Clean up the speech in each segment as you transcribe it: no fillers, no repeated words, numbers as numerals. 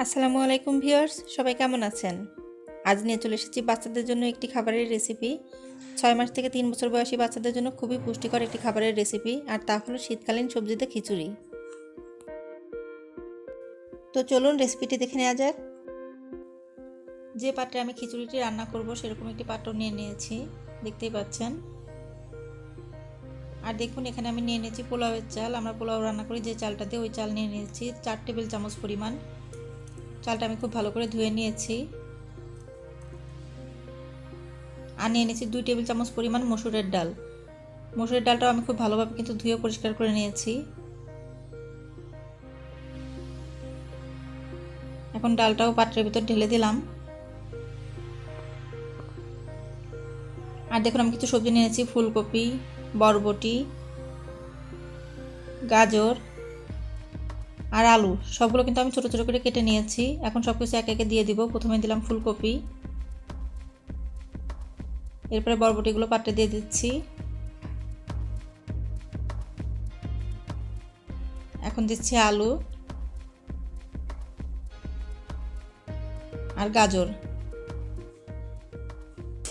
আসসালামু আলাইকুম ভিউয়ার্স, সবাই কেমন আছেন? আজ নিয়ে চলে এসেছি বাচ্চাদের জন্য একটি খাবারের রেসিপি। 6 মাস থেকে 3 বছর বয়সী বাচ্চাদের জন্য খুবই পুষ্টিকর একটি খাবারের রেসিপি, আর তা হলো শীতকালীন সবজিতে খিচুড়ি। তো চলুন রেসিপিটি দেখে নেওয়া যাক। যে পাত্রে আমি খিচুড়িটি রান্না করব সেরকম একটি পাত্র নিয়ে নিয়েছি, দেখতেই পাচ্ছেন। আর দেখুন এখানে আমি নিয়ে নিয়েছি পোলাওয়ের চাল। আমরা পোলাও রান্না করি যে চালটা দিয়ে, ওই চাল নিয়ে নিয়েছি 4 টেবিল চামচ পরিমাণ। চালটা আমি খুব ভালো করে ধুয়ে নিয়েছি। আর নিয়ে নিয়েছি 2 টেবিল চামচ পরিমাণ মসুরের ডাল। মসুরের ডালটাও আমি খুব ভালোভাবে কিন্তু ধুয়ে পরিষ্কার করে নিয়েছি। এখন ডালটাও পাত্রের ভিতর ঢেলে দিলাম। আর দেখুন আমি কিছু সবজি নিয়েছি, ফুলকপি, বরবটি, গাজর আর আলু। সবগুলো কিন্তু আমি ছোট ছোট করে কেটে নিয়েছি। এখন সবকিছু একে একে দিয়ে দিব। প্রথমে দিলাম ফুলকপি, এরপরে বরবটিগুলো পাত্রে দিয়ে দিচ্ছি। এখন দিচ্ছি আলু আর গাজর।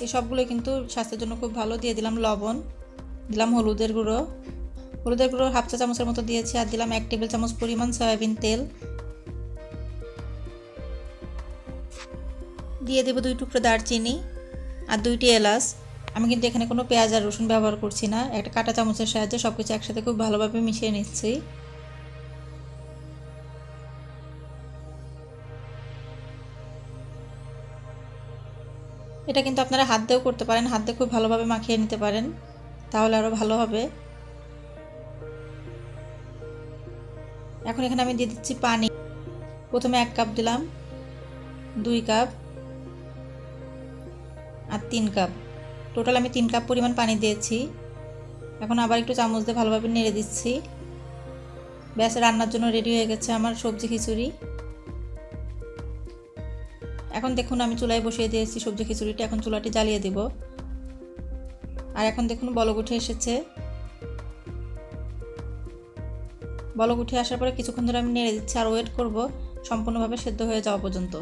এই সবগুলো কিন্তু স্বাস্থ্যের জন্য খুব ভালো। দিয়ে দিলাম লবণ, দিলাম হলুদের গুঁড়ো। হলুদের গুঁড়ো হাফ চা চামচের মতো দিয়েছি। আর দিলাম 1 টেবিল চামচ পরিমাণ সয়াবিন তেল। দিয়ে দেব 2 টুকরো দারচিনি আর 2টি এলাচ। আমি কিন্তু এখানে কোনো পেঁয়াজ আর রসুন ব্যবহার করছি না। একটা কাঁটা চামচের সাহায্যে সবকিছু একসাথে খুব ভালোভাবে মিশিয়ে নিচ্ছি। এটা কিন্তু আপনারা হাত দিয়েও করতে পারেন, হাত দিয়ে খুব ভালোভাবে মাখিয়ে নিতে পারেন, তাহলে আরও ভালো হবে। এখন এখানে আমি দিয়ে দিচ্ছি পানি। প্রথমে 1 কাপ দিলাম, 2 কাপ আর 3 কাপ। টোটাল আমি 3 কাপ পরিমাণ পানি দিয়েছি। এখন আবার একটু চামচ দিয়ে ভালোভাবে নেড়ে দিচ্ছি। ব্যাস, রান্নার জন্য রেডি হয়ে গেছে আমার সবজি খিচুড়ি। এখন দেখুন আমি চুলায় বসিয়ে দিয়েছি সবজি খিচুড়িটা। এখন চুলাটি জ্বালিয়ে দেব। আর এখন দেখুন বলক উঠে এসেছে। বলক উঠে আসার পরে কিছুক্ষণ ধরে আমি নেড়ে দিচ্ছি আর ওয়েট করব সম্পূর্ণভাবে সেদ্ধ হয়ে যাওয়া পর্যন্ত।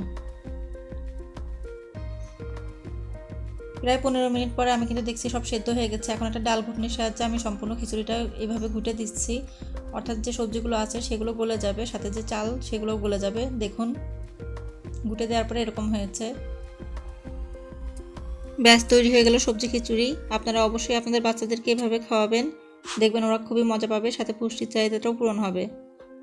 প্রায় 15 মিনিট পরে আমি কিন্তু দেখছি সব সেদ্ধ হয়ে গেছে। এখন একটা ডাল ঘুটনির সাহায্যে আমি সম্পূর্ণ খিচুড়িটা এইভাবে ঘুটে দিচ্ছি, অর্থাৎ যে সবজিগুলো আছে সেগুলো গলে যাবে, সাথে যে চাল সেগুলো গলে যাবে। দেখুন ঘুটে দেওয়ার পরে এরকম হয়েছে। ব্যাস, তৈরি হয়ে গেল সবজি খিচুড়ি। আপনারা অবশ্যই আপনাদের বাচ্চাদেরকে এভাবে খাওয়াবেন, দেখবেন ওরা খুবই মজা পাবে, সাথে পুষ্টির চাহিদাটাও পূরণ হবে।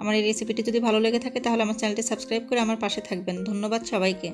আমার এই রেসিপিটি যদি ভালো লেগে থাকে তাহলে আমার চ্যানেলটি সাবস্ক্রাইব করে আমার পাশে থাকবেন। ধন্যবাদ সবাইকে।